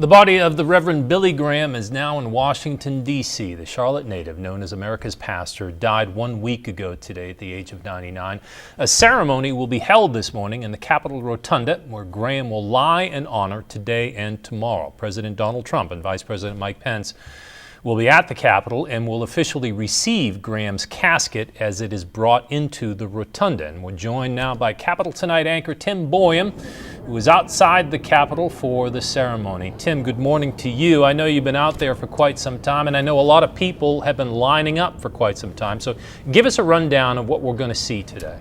The body of the Reverend Billy Graham is now in Washington, D.C. The Charlotte native, known as America's pastor, died 1 week ago today at the age of 99. A ceremony will be held this morning in the Capitol Rotunda, where Graham will lie in honor today and tomorrow. President Donald Trump and Vice President Mike Pence will be at the Capitol and will officially receive Graham's casket as it is brought into the Rotunda. And we're joined now by Capitol Tonight anchor Tim Boyum, who is outside the Capitol for the ceremony. Tim, good morning to you. I know you've been out there for quite some time, and I know a lot of people have been lining up for quite some time. So give us a rundown of what we're going to see today.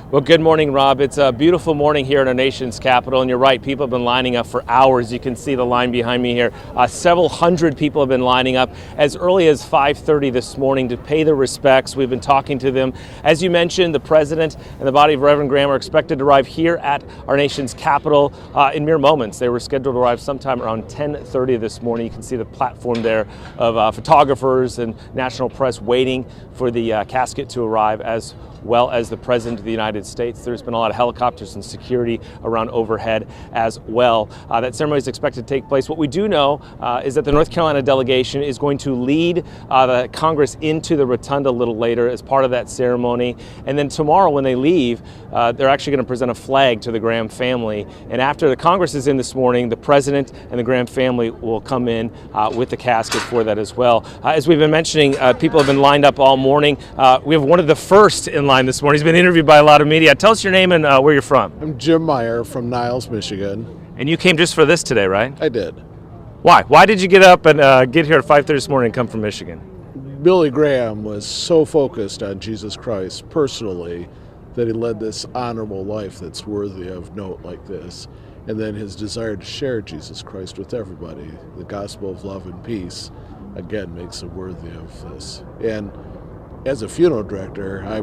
Well, good morning, Rob. It's a beautiful morning here in our nation's capital, and you're right, people have been lining up for hours. You can see the line behind me here. Several hundred people have been lining up as early as 5:30 this morning to pay their respects. We've been talking to them. As you mentioned, the president and the body of Reverend Graham are expected to arrive here at our nation's capital in mere moments. They were scheduled to arrive sometime around 10:30 this morning. You can see the platform there of photographers and national press waiting for the casket to arrive, as well as the President of the United States. There's been a lot of helicopters and security around overhead as well. That ceremony is expected to take place. What we do know is that the North Carolina delegation is going to lead the Congress into the Rotunda a little later as part of that ceremony. And then tomorrow when they leave, they're actually going to present a flag to the Graham family. And after the Congress is in this morning, the President and the Graham family will come in with the casket for that as well. As we've been mentioning, people have been lined up all morning. We have one of the first in line this morning. He's been interviewed by a lot of media. Tell us your name and where you're from. I'm Jim Meyer from Niles, Michigan. And you came just for this today, right? I did. Why? Why did you get up and get here at 5:30 this morning and come from Michigan? Billy Graham was so focused on Jesus Christ personally that he led this honorable life that's worthy of note like this. And then his desire to share Jesus Christ with everybody, the gospel of love and peace, again makes it worthy of this. And as a funeral director, I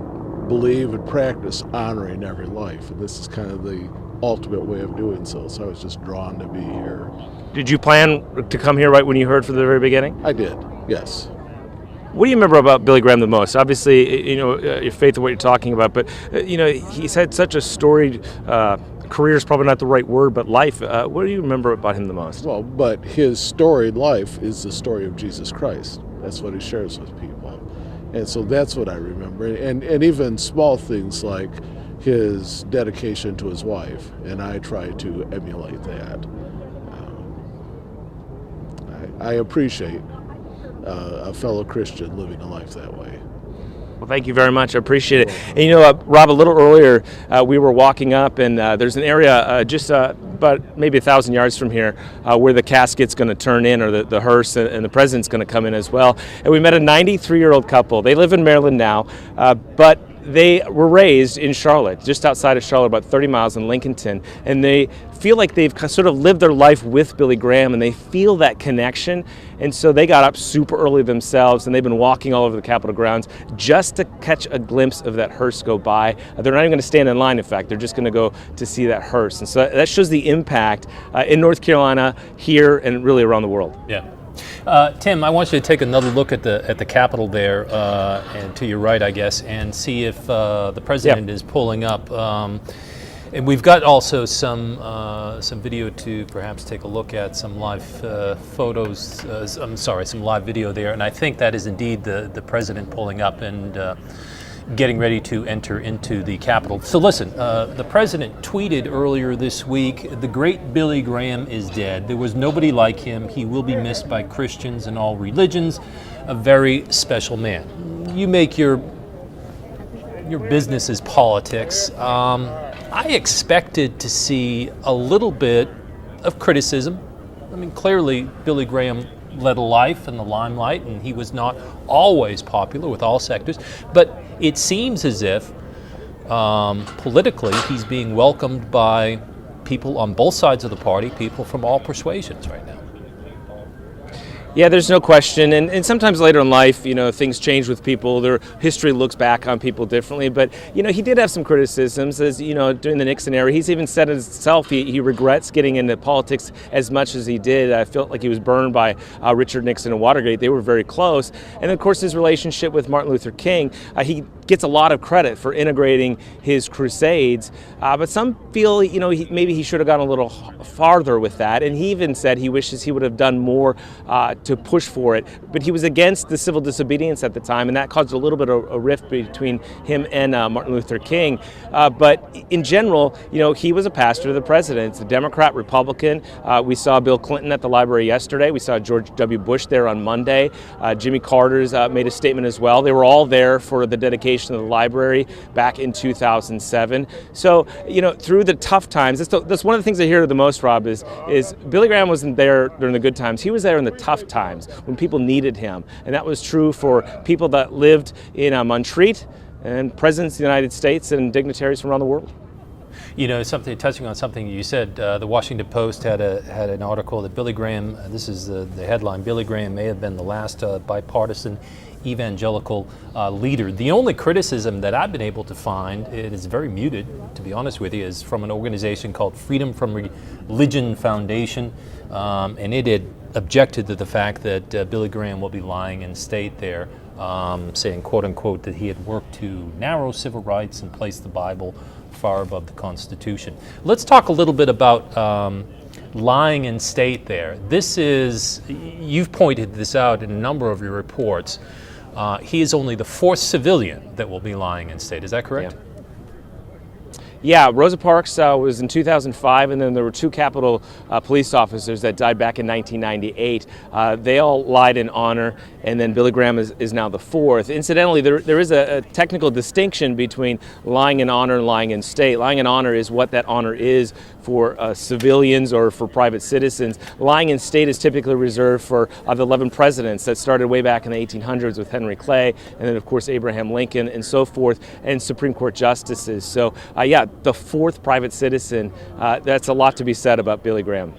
believe and practice honoring every life, and this is kind of the ultimate way of doing so. So I was just drawn to be here. Did you plan to come here right when you heard from the very beginning? I did, yes. What do you remember about Billy Graham the most? Obviously, your faith in what you're talking about, but he's had such a storied career is probably not the right word, but life. What do you remember about him the most? Well, but his storied life is the story of Jesus Christ. That's what he shares with people. And so that's what I remember. And even small things like his dedication to his wife, and I try to emulate that. I appreciate a fellow Christian living a life that way. Well, thank you very much. I appreciate it. And Rob, a little earlier, we were walking up, and there's an area just about maybe 1,000 yards from here where the casket's going to turn in, or the hearse, and the president's going to come in as well. And we met a 93-year-old couple. They live in Maryland now, but they were raised in Charlotte, just outside of Charlotte, about 30 miles in Lincolnton, and they feel like they've sort of lived their life with Billy Graham, and they feel that connection, and so they got up super early themselves, and they've been walking all over the Capitol grounds just to catch a glimpse of that hearse go by. They're not even going to stand in line, in fact. They're just going to go to see that hearse, and so that shows the impact in North Carolina, here, and really around the world. Yeah. Tim, I want you to take another look at the Capitol there, and to your right, I guess, and see if the president is pulling up. And we've got also some video to perhaps take a look at, some live photos. Some live video there, and I think that is indeed the president pulling up and getting ready to enter into the Capitol. So listen, the president tweeted earlier this week, "The great Billy Graham is dead. There was nobody like him. He will be missed by Christians and all religions. A very special man." You make your business is politics. I expected to see a little bit of criticism. I mean, clearly Billy Graham led a life in the limelight, and he was not always popular with all sectors, but it seems as if politically he's being welcomed by people on both sides of the party, people from all persuasions right now. Yeah, there's no question, and sometimes later in life, things change with people. Their history looks back on people differently, but he did have some criticisms, as during the Nixon era. He's even said himself he regrets getting into politics as much as he did. I felt like he was burned by Richard Nixon and Watergate. They were very close, and of course his relationship with Martin Luther King. He gets a lot of credit for integrating his crusades, but some feel maybe he should have gone a little farther with that, and he even said he wishes he would have done more to push for it. But he was against the civil disobedience at the time, and that caused a little bit of a rift between him and Martin Luther King. But in general, he was a pastor to the presidents, a Democrat, Republican. We saw Bill Clinton at the library yesterday. We saw George W. Bush there on Monday. Jimmy Carter's made a statement as well. They were all there for the dedication of the library back in 2007. So, through the tough times, that's one of the things I hear the most, Rob, is Billy Graham wasn't there during the good times. He was there in the tough times when people needed him. And that was true for people that lived in Montreat and presidents of the United States and dignitaries from around the world. Touching on something you said, the Washington Post had an article that Billy Graham, this is the headline, Billy Graham may have been the last bipartisan evangelical leader. The only criticism that I've been able to find, it is very muted, to be honest with you, is from an organization called Freedom from Religion Foundation, and it had objected to the fact that Billy Graham will be lying in state there, saying, quote unquote, that he had worked to narrow civil rights and place the Bible far above the Constitution. Let's talk a little bit about lying in state there. You've pointed this out in a number of your reports. He is only the fourth civilian that will be lying in state. Is that correct? Yeah. Yeah, Rosa Parks was in 2005, and then there were two Capitol police officers that died back in 1998. They all lied in honor, and then Billy Graham is now the fourth. Incidentally, there is a technical distinction between lying in honor and lying in state. Lying in honor is what that honor is for civilians or for private citizens. Lying in state is typically reserved for the 11 presidents that started way back in the 1800s with Henry Clay, and then of course Abraham Lincoln and so forth, and Supreme Court justices. So the fourth private citizen, that's a lot to be said about Billy Graham.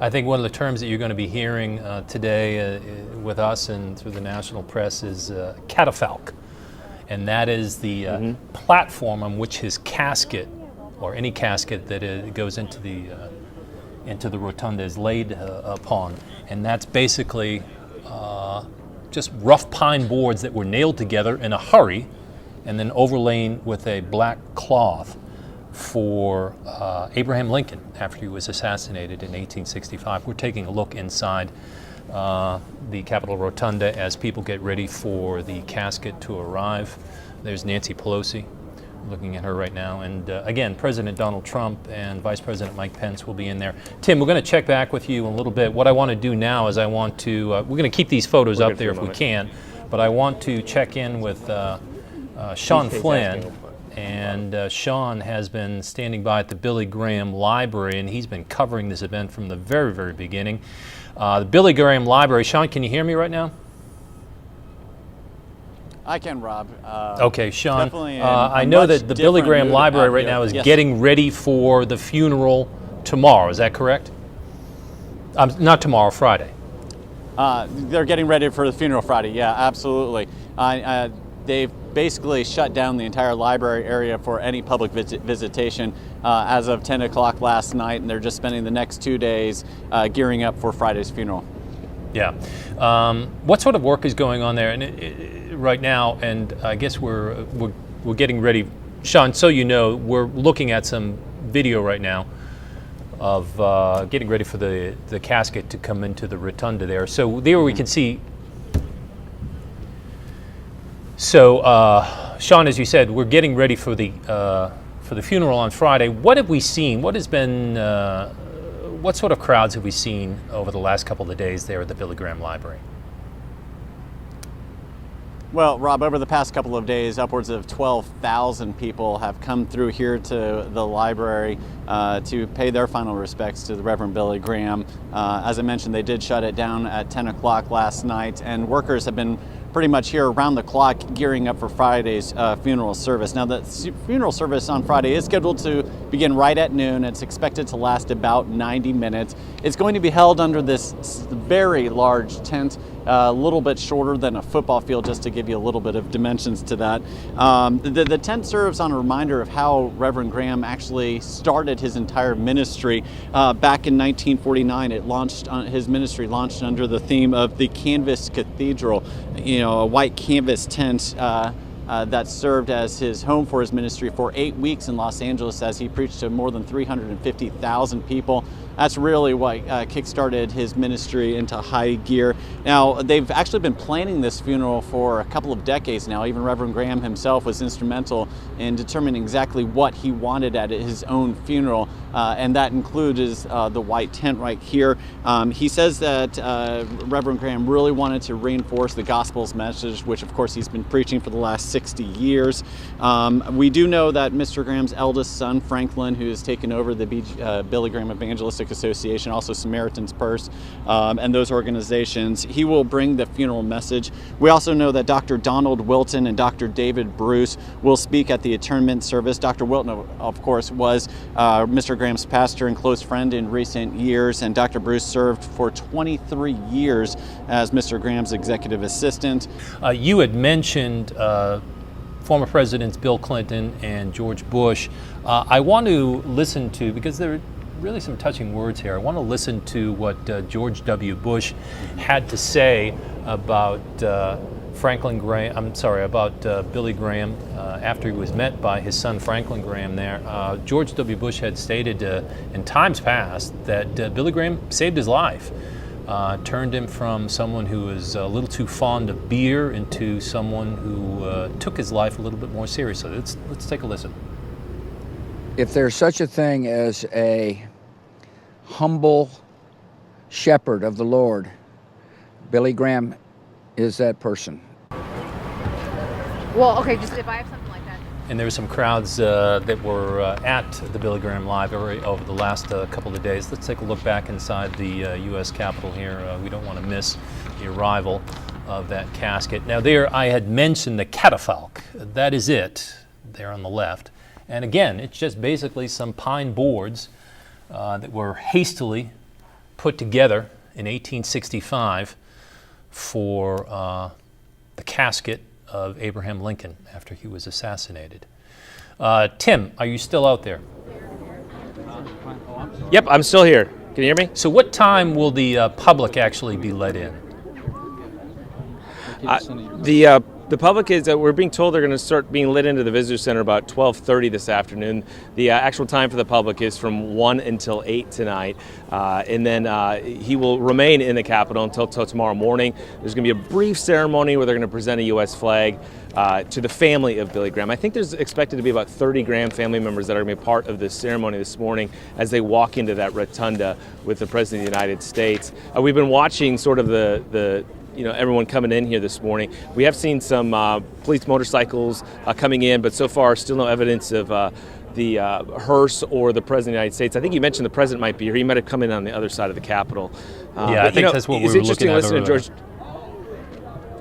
I think one of the terms that you're going to be hearing today with us and through the national press is catafalque, and that is the platform on which his casket, or any casket that goes into the rotunda, is laid upon, and that's basically just rough pine boards that were nailed together in a hurry and then overlain with a black cloth for Abraham Lincoln after he was assassinated in 1865. We're taking a look inside the Capitol Rotunda as people get ready for the casket to arrive. There's Nancy Pelosi, looking at her right now, and again, President Donald Trump and Vice President Mike Pence will be in there. Tim, we're going to check back with you in a little bit. What I want to do now is we're going to keep these photos up there if we can, but I want to check in with Sean Flynn. And Sean has been standing by at the Billy Graham Library, and he's been covering this event from the very, very beginning. The Billy Graham Library. Sean, can you hear me right now? I can, Rob. Okay, Sean. I know that the Billy Graham Library right now is getting ready for the funeral tomorrow. Is that correct? Not tomorrow, Friday. They're getting ready for the funeral Friday. Yeah, absolutely. They've basically shut down the entire library area for any public visitation as of 10 o'clock last night, and they're just spending the next 2 days gearing up for Friday's funeral. Yeah. What sort of work is going on there right now? And I guess we're getting ready. Sean, so you know, we're looking at some video right now of getting ready for the casket to come into the rotunda there. So there we can see. So, Sean, as you said, we're getting ready for the funeral on Friday. What have we seen? What sort of crowds have we seen over the last couple of days there at the Billy Graham Library? Well, Rob, over the past couple of days, upwards of 12,000 people have come through here to the library to pay their final respects to the Reverend Billy Graham. As I mentioned, they did shut it down at 10 o'clock last night, and workers have been pretty much here around the clock gearing up for Friday's funeral service. Now, the funeral service on Friday is scheduled to begin right at noon. It's expected to last about 90 minutes. It's going to be held under this very large tent, a little bit shorter than a football field, just to give you a little bit of dimensions to that. The tent serves on a reminder of how Reverend Graham actually started his entire ministry back in 1949. His ministry launched under the theme of the Canvas Cathedral, a white canvas tent that served as his home for his ministry for 8 weeks in Los Angeles, as he preached to more than 350,000 people. That's really what kickstarted his ministry into high gear. Now, they've actually been planning this funeral for a couple of decades now. Even Reverend Graham himself was instrumental in determining exactly what he wanted at his own funeral, and that includes the white tent right here. He says that Reverend Graham really wanted to reinforce the gospel's message, which of course he's been preaching for the last 60 years. We do know that Mr. Graham's eldest son, Franklin, who has taken over the Billy Graham Evangelistic Association, also Samaritan's Purse, and those organizations, he will bring the funeral message. We also know that Dr. Donald Wilton and Dr. David Bruce will speak at the interment service. Dr. Wilton, of course, was Mr. Graham's pastor and close friend in recent years, and Dr. Bruce served for 23 years as Mr. Graham's executive assistant. You had mentioned former Presidents Bill Clinton and George Bush. I want to listen to, because there are really some touching words here, I want to listen to what George W. Bush had to say about Billy Graham after he was met by his son Franklin Graham there. George W. Bush had stated in times past that Billy Graham saved his life. Turned him from someone who was a little too fond of beer into someone who took his life a little bit more seriously. Let's take a listen. If there's such a thing as a humble shepherd of the Lord, Billy Graham is that person. Well, okay, just if I have something like that. And there were some crowds that were at the Billy Graham Live over the last couple of days. Let's take a look back inside the U.S. Capitol here. We don't want to miss the arrival of that casket. Now there I had mentioned the catafalque. That is it, there on the left. And again, it's just basically some pine boards that were hastily put together in 1865 for the casket of Abraham Lincoln after he was assassinated. Tim, are you still out there? Yep, I'm still here. Can you hear me? So what time will the public actually be let in? The public is, we're being told they're going to start being lit into the Visitor Center about 12:30 this afternoon. The actual time for the public is from 1 until 8 tonight. And then he will remain in the Capitol until tomorrow morning. There's going to be a brief ceremony where they're going to present a U.S. flag to the family of Billy Graham. I think there's expected to be about 30 Graham family members that are going to be part of this ceremony this morning as they walk into that rotunda with the President of the United States. We've been watching sort of the everyone coming in here this morning. We have seen some police motorcycles coming in, but so far still no evidence of the hearse or the President of the United States. I think you mentioned the President might be here. He might have come in on the other side of the Capitol. Yeah, I think that's what we were looking at over there.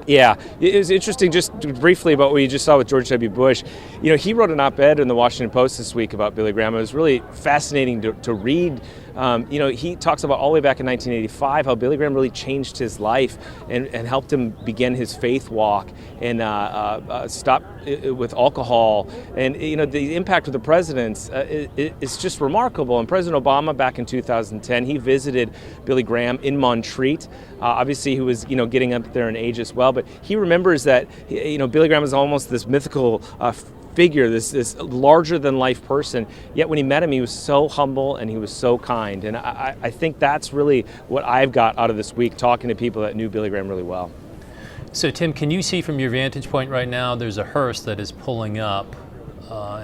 Yeah, it was interesting just briefly about what you just saw with George W. Bush. He wrote an op-ed in the Washington Post this week about Billy Graham. It was really fascinating to read. He talks about all the way back in 1985 how Billy Graham really changed his life and helped him begin his faith walk and stop with alcohol. And the impact of the presidents is just remarkable. And President Obama back in 2010, he visited Billy Graham in Montreat. Obviously, he was getting up there in age as well, but he remembers that Billy Graham is almost this mythical figure, this larger-than-life person, yet when he met him, he was so humble and he was so kind. And I think that's really what I've got out of this week, talking to people that knew Billy Graham really well. So, Tim, can you see from your vantage point right now, there's a hearse that is pulling up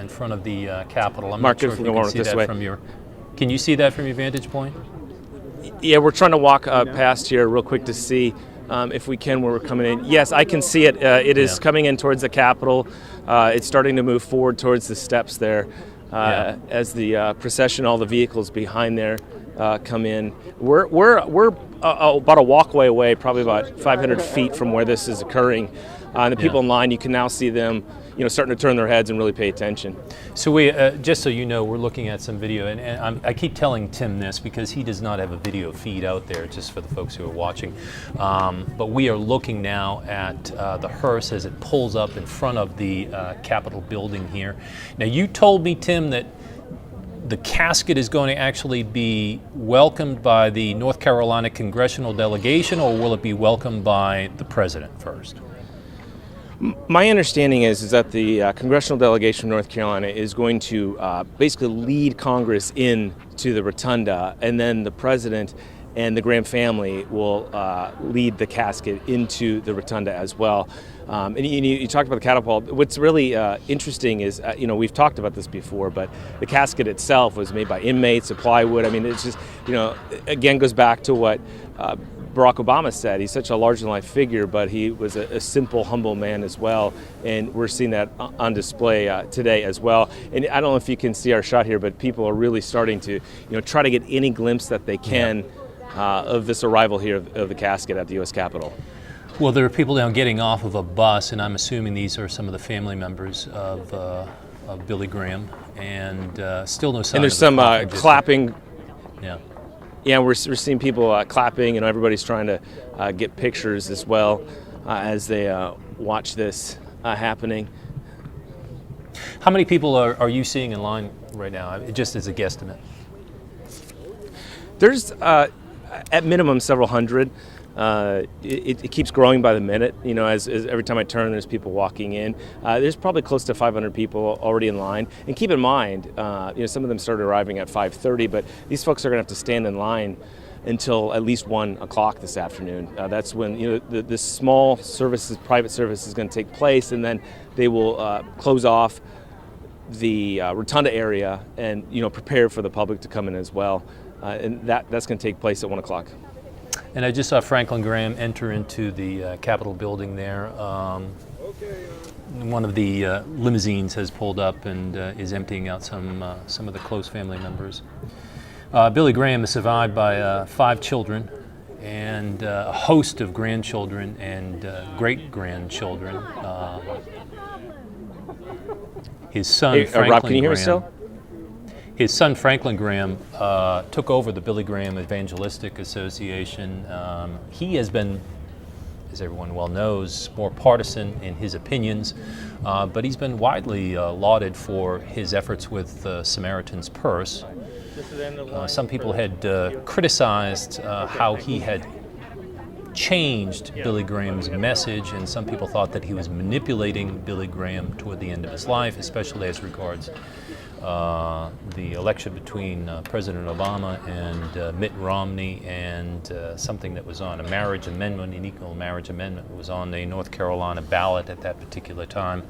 in front of the Capitol. I'm Mark, not sure if you can see that from your... Can you see that from your vantage point? Yeah, we're trying to walk past here real quick to see if we can where we're coming in. Yes, I can see it. It is coming in towards the Capitol. It's starting to move forward towards the steps there as the procession, all the vehicles behind there come in. We're about a walkway away, probably about 500 feet from where this is occurring. And the people in line, you can now see them, starting to turn their heads and really pay attention. So we, just so you know, we're looking at some video, and I keep telling Tim this because he does not have a video feed out there, just for the folks who are watching. But we are looking now at the hearse as it pulls up in front of the Capitol building here. Now, you told me, Tim, that the casket is going to actually be welcomed by the North Carolina congressional delegation, or will it be welcomed by the president first? My understanding is that the congressional delegation from North Carolina is going to basically lead Congress into the rotunda, and then the president and the Graham family will lead the casket into the rotunda as well. And you talked about the catapult. What's really interesting is, we've talked about this before, but the casket itself was made by inmates of plywood. I mean, it's just, again, goes back to what Barack Obama said. He's such a larger-than-life figure, but he was a simple, humble man as well, and we're seeing that on display today as well. And I don't know if you can see our shot here, but people are really starting to, try to get any glimpse that they can of this arrival here of the casket at the U.S. Capitol. Well, there are people now getting off of a bus, and I'm assuming these are some of the family members of Billy Graham, and still no sign. And there's of some clapping. Yeah. Yeah, we're seeing people clapping, and everybody's trying to get pictures as well as they watch this happening. How many people are you seeing in line right now, just as a guesstimate? There's, at minimum, several hundred. It keeps growing by the minute. As every time I turn, there's people walking in. There's probably close to 500 people already in line. And keep in mind, some of them started arriving at 5:30, but these folks are going to have to stand in line until at least 1 o'clock this afternoon. That's when the small services, private service, is going to take place, and then they will close off the rotunda area and prepare for the public to come in as well. And that's going to take place at 1 o'clock. And I just saw Franklin Graham enter into the Capitol building there. One of the limousines has pulled up and is emptying out some of the close family members. Billy Graham is survived by 5 children and a host of grandchildren and great-grandchildren. His son, Franklin Rob, can you hear Graham, me still? His son, Franklin Graham, took over the Billy Graham Evangelistic Association. He has been, as everyone well knows, more partisan in his opinions, but he's been widely lauded for his efforts with Samaritan's Purse. Some people had criticized how he had changed Billy Graham's message, and some people thought that he was manipulating Billy Graham toward the end of his life, especially as regards the election between President Obama and Mitt Romney, and something that was on a marriage amendment, an equal marriage amendment, was on the North Carolina ballot at that particular time.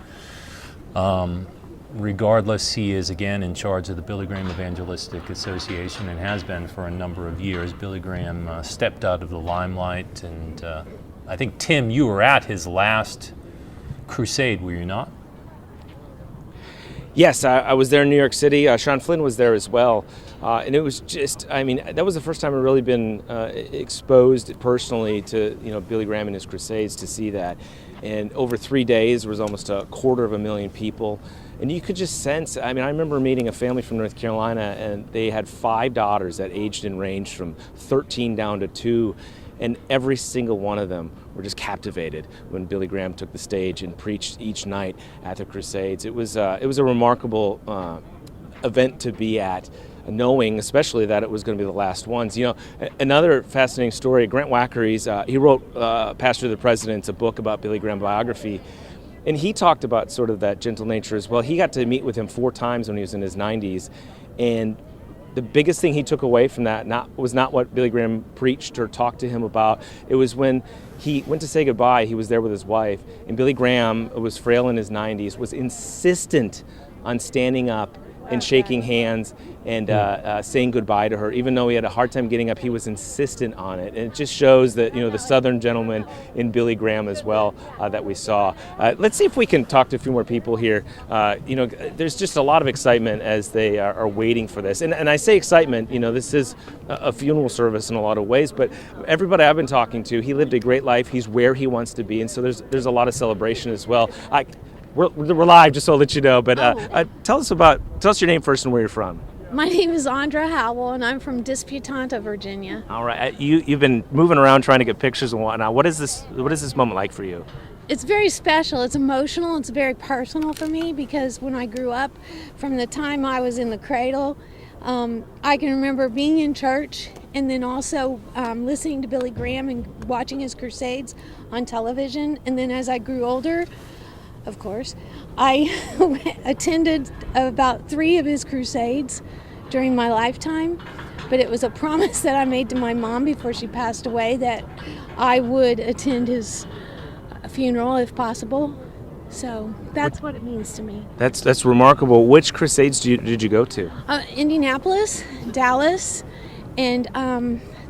Regardless, he is again in charge of the Billy Graham Evangelistic Association and has been for a number of years. Billy Graham stepped out of the limelight, and I think, Tim, you were at his last crusade, were you not? Yes, I was there in New York City. Sean Flynn was there as well. And it was just, that was the first time I've really been exposed personally to, Billy Graham and his crusades, to see that. And over 3 days, there was almost 250,000 people. And you could just sense, I remember meeting a family from North Carolina, and they had 5 daughters that aged and ranged from 13 down to 2. And every single one of them were just captivated when Billy Graham took the stage and preached each night at the Crusades. It was a remarkable event to be at, knowing especially that it was going to be the last ones. Another fascinating story, Grant Wackery's, he wrote Pastor to the President's, a book about Billy Graham biography, and he talked about sort of that gentle nature as well. He got to meet with him 4 times when he was in his 90s, and the biggest thing he took away from that was not what Billy Graham preached or talked to him about. It was when he went to say goodbye, he was there with his wife, and Billy Graham, who was frail in his 90s, was insistent on standing up and shaking hands and saying goodbye to her. Even though he had a hard time getting up, he was insistent on it. And it just shows that, the Southern gentleman in Billy Graham as well that we saw. Let's see if we can talk to a few more people here. There's just a lot of excitement as they are waiting for this. And I say excitement, this is a funeral service in a lot of ways, but everybody I've been talking to, he lived a great life. He's where he wants to be. And so there's a lot of celebration as well. We're live, just so I'll let you know, but tell us your name first and where you're from. My name is Andra Howell, and I'm from Disputanta, Virginia. All right, you've been moving around trying to get pictures and whatnot. What is this moment like for you? It's very special. It's emotional. It's very personal for me because when I grew up, from the time I was in the cradle, I can remember being in church and then also listening to Billy Graham and watching his crusades on television. And then as I grew older, of course, I attended about 3 of his crusades during my lifetime. But it was a promise that I made to my mom before she passed away that I would attend his funeral if possible. So that's what it means to me. That's remarkable. Which crusades did you go to? Indianapolis, Dallas, and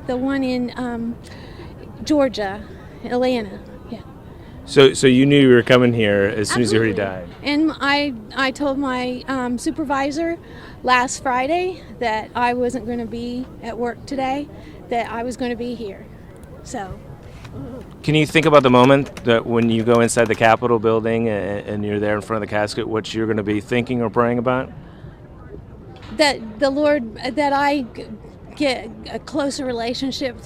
the one in Georgia, Atlanta. Yeah. So you knew you were coming here as soon as you heard he died. And I told my supervisor last Friday that I wasn't going to be at work today, that I was going to be here. So. Can you think about the moment that when you go inside the Capitol building and you're there in front of the casket, what you're going to be thinking or praying about? That the Lord, that I get a closer relationship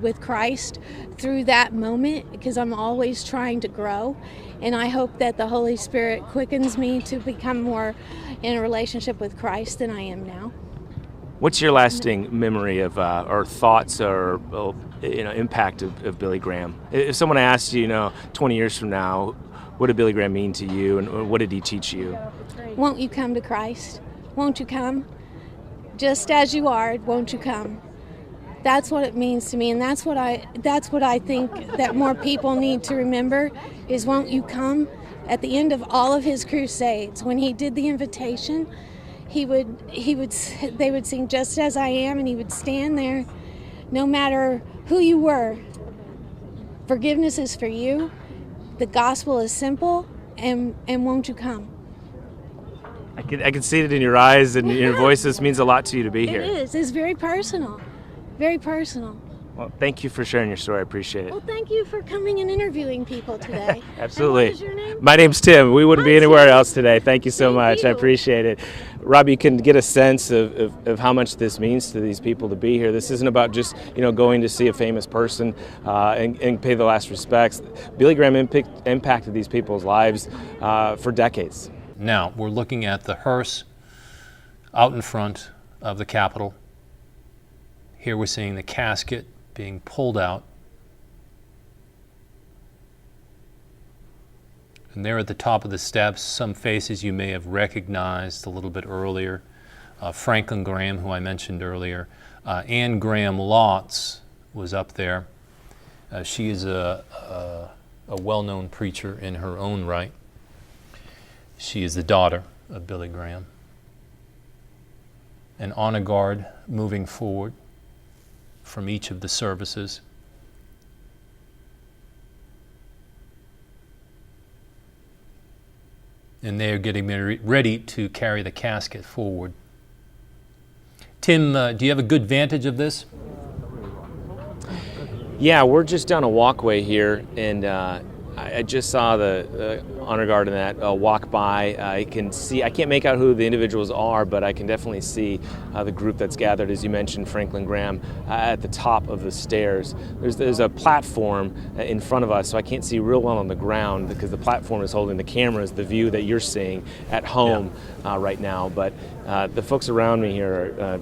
with Christ through that moment, because I'm always trying to grow, and I hope that the Holy Spirit quickens me to become more in a relationship with Christ than I am now. What's your lasting memory of or thoughts or impact of Billy Graham? If someone asked you, 20 years from now, what did Billy Graham mean to you, and what did he teach you? Won't you come to Christ? Won't you come? Just as you are, won't you come? That's what it means to me, and that's what I think that more people need to remember is won't you come? At the end of all of his crusades, when he did the invitation, they would sing just as I am, and he would stand there no matter who you were. Forgiveness is for you. The gospel is simple, and won't you come? I can see it in your eyes and your voice. This means a lot to you to be here. It is. It's very personal. Very personal. Well, thank you for sharing your story. I appreciate it. Well, thank you for coming and interviewing people today. Absolutely. And what is your name? My name's Tim. We wouldn't be anywhere Tim. else today. Thank you so much. I you. appreciate it. Rob, you can get a sense of how much this means to these people to be here. This isn't about just going to see a famous person and pay the last respects. Billy Graham impacted these people's lives for decades. Now, we're looking at the hearse out in front of the Capitol. Here we're seeing the casket being pulled out. And there at the top of the steps, some faces you may have recognized a little bit earlier. Franklin Graham, who I mentioned earlier. Anne Graham Lotz was up there. She is a well-known preacher in her own right. She is the daughter of Billy Graham. An honor guard moving forward from each of the services. And they are getting ready to carry the casket forward. Tim, do you have a good vantage of this? Yeah, we're just down a walkway here, and I just saw the honor guard in that walk by. I can't make out who the individuals are, but I can definitely see the group that's gathered, as you mentioned, Franklin Graham, at the top of the stairs. There's a platform in front of us, so I can't see real well on the ground because the platform is holding the cameras, the view that you're seeing at home right now. But the folks around me here are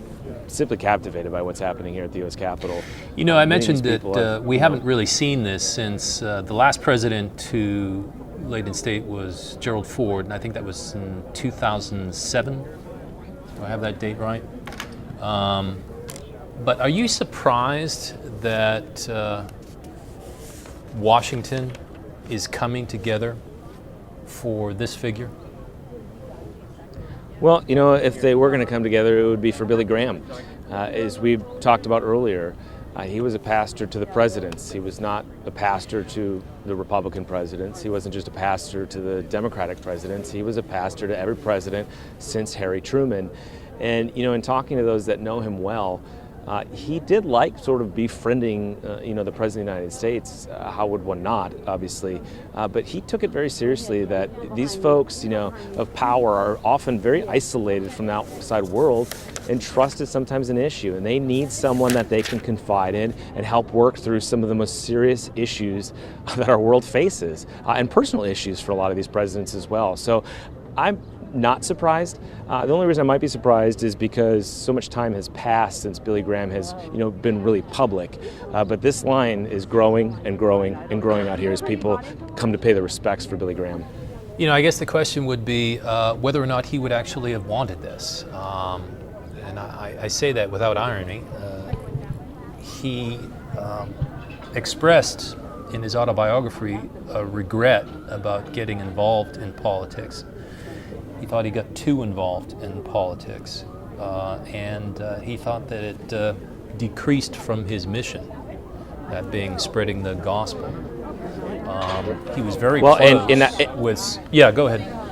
simply captivated by what's happening here at the U.S. Capitol. I mentioned that we haven't really seen this since the last president to laid in state was Gerald Ford, and I think that was in 2007. Do I have that date right? But are you surprised that Washington is coming together for this figure? Well, if they were going to come together, it would be for Billy Graham. As we talked about earlier, he was a pastor to the presidents. He was not a pastor to the Republican presidents. He wasn't just a pastor to the Democratic presidents. He was a pastor to every president since Harry Truman. And, in talking to those that know him well, he did like sort of befriending, the President of the United States. How would one not, obviously? But he took it very seriously that these folks, of power are often very isolated from the outside world, and trust is sometimes an issue. And they need someone that they can confide in and help work through some of the most serious issues that our world faces, and personal issues for a lot of these presidents as well. So I'm not surprised. The only reason I might be surprised is because so much time has passed since Billy Graham has, been really public. But this line is growing and growing and growing out here as people come to pay their respects for Billy Graham. I guess the question would be whether or not he would actually have wanted this. And I say that without irony. He expressed in his autobiography a regret about getting involved in politics. He thought he got too involved in politics, and he thought that it decreased from his mission, that being spreading the gospel. He was very close with... Yeah, go ahead.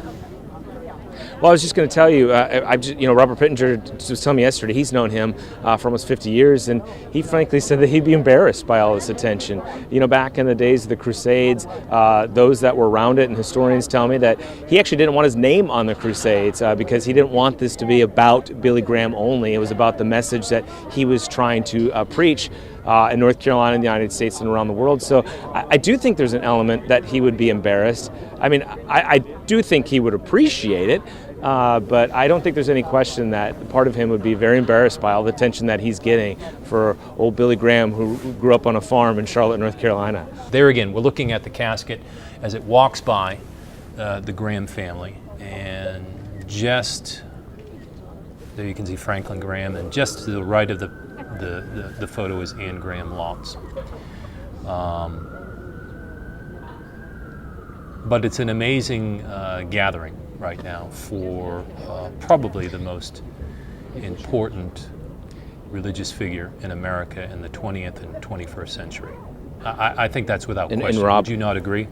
Well, I was just going to tell you, Robert Pittenger was telling me yesterday, he's known him for almost 50 years, and he frankly said that he'd be embarrassed by all this attention. Back in the days of the Crusades, those that were around it, and historians tell me that he actually didn't want his name on the Crusades because he didn't want this to be about Billy Graham only. It was about the message that he was trying to preach in North Carolina, in the United States, and around the world. So I do think there's an element that he would be embarrassed. I mean, I do think he would appreciate it, but I don't think there's any question that part of him would be very embarrassed by all the attention that he's getting for old Billy Graham, who grew up on a farm in Charlotte, North Carolina. There again, we're looking at the casket as it walks by the Graham family, and just there you can see Franklin Graham, and just to the right of the photo is Anne Graham Lotz. But it's an amazing gathering right now for probably the most important religious figure in America in the 20th and 21st century. I think that's without question. And Rob, would you not agree?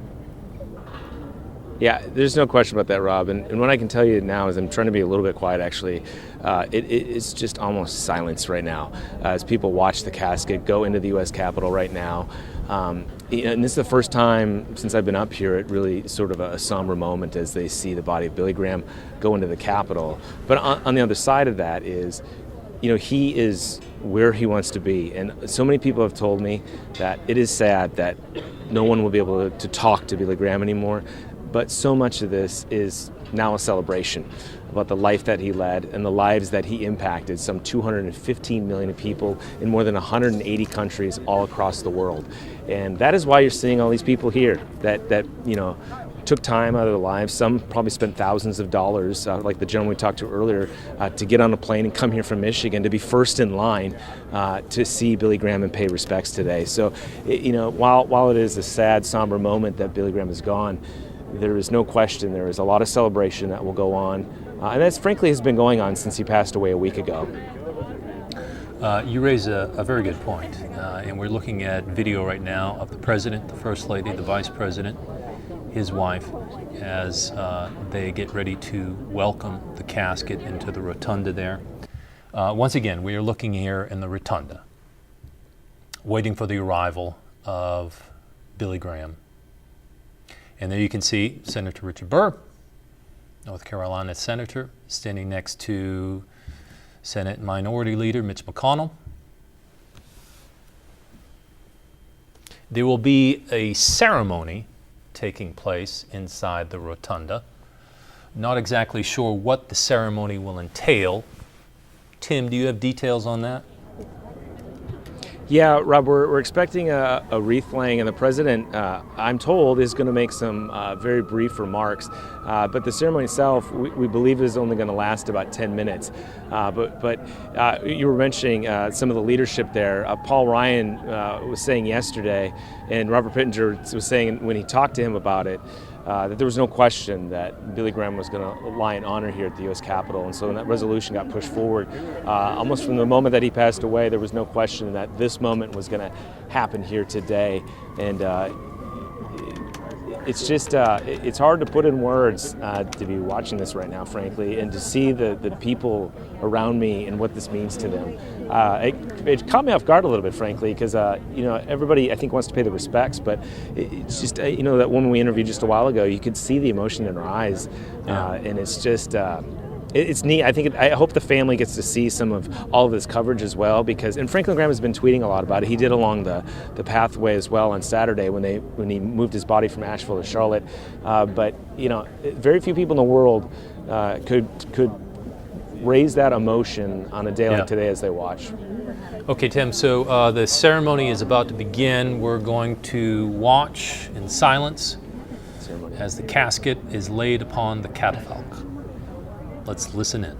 Yeah, there's no question about that, Rob. And what I can tell you now is I'm trying to be a little bit quiet, actually. It's just almost silence right now as people watch the casket go into the U.S. Capitol right now. And this is the first time since I've been up here, it really sort of a somber moment as they see the body of Billy Graham go into the Capitol. But on the other side of that is, he is where he wants to be. And so many people have told me that it is sad that no one will be able to talk to Billy Graham anymore. But so much of this is now a celebration about the life that he led and the lives that he impacted, some 215 million people in more than 180 countries all across the world. And that is why you're seeing all these people here that took time out of their lives. Some probably spent thousands of dollars, like the gentleman we talked to earlier, to get on a plane and come here from Michigan to be first in line to see Billy Graham and pay respects today. So, while it is a sad, somber moment that Billy Graham is gone, there is no question there is a lot of celebration that will go on, and that's frankly has been going on since he passed away a week ago. You raise a very good point, and we're looking at video right now of the President, the First Lady, the Vice President, his wife, as they get ready to welcome the casket into the rotunda there. Once again, we are looking here in the rotunda, waiting for the arrival of Billy Graham. And there you can see Senator Richard Burr, North Carolina Senator, standing next to Senate Minority Leader Mitch McConnell. There will be a ceremony taking place inside the rotunda. Not exactly sure what the ceremony will entail. Tim, do you have details on that? Yeah, Rob, we're expecting a wreath laying, and the president, I'm told, is going to make some very brief remarks. But the ceremony itself, we believe, is only going to last about 10 minutes. But you were mentioning some of the leadership there. Paul Ryan was saying yesterday, and Robert Pittenger was saying when he talked to him about it, that there was no question that Billy Graham was going to lie in honor here at the U.S. Capitol. And so when that resolution got pushed forward, almost from the moment that he passed away, there was no question that this moment was going to happen here today. And it's just, it's hard to put in words to be watching this right now, frankly, and to see the people around me and what this means to them. It caught me off guard a little bit, frankly, because, everybody, I think, wants to pay the respects, but it's just, that woman we interviewed just a while ago, you could see the emotion in her eyes, and it's just... It's neat. I hope the family gets to see some of all of this coverage as well, because, and Franklin Graham has been tweeting a lot about it. He did along the pathway as well on Saturday when he moved his body from Asheville to Charlotte. But very few people in the world could raise that emotion on a day like today as they watch. Okay, Tim, so the ceremony is about to begin. We're going to watch in silence as the casket is laid upon the catafalque. Let's listen in.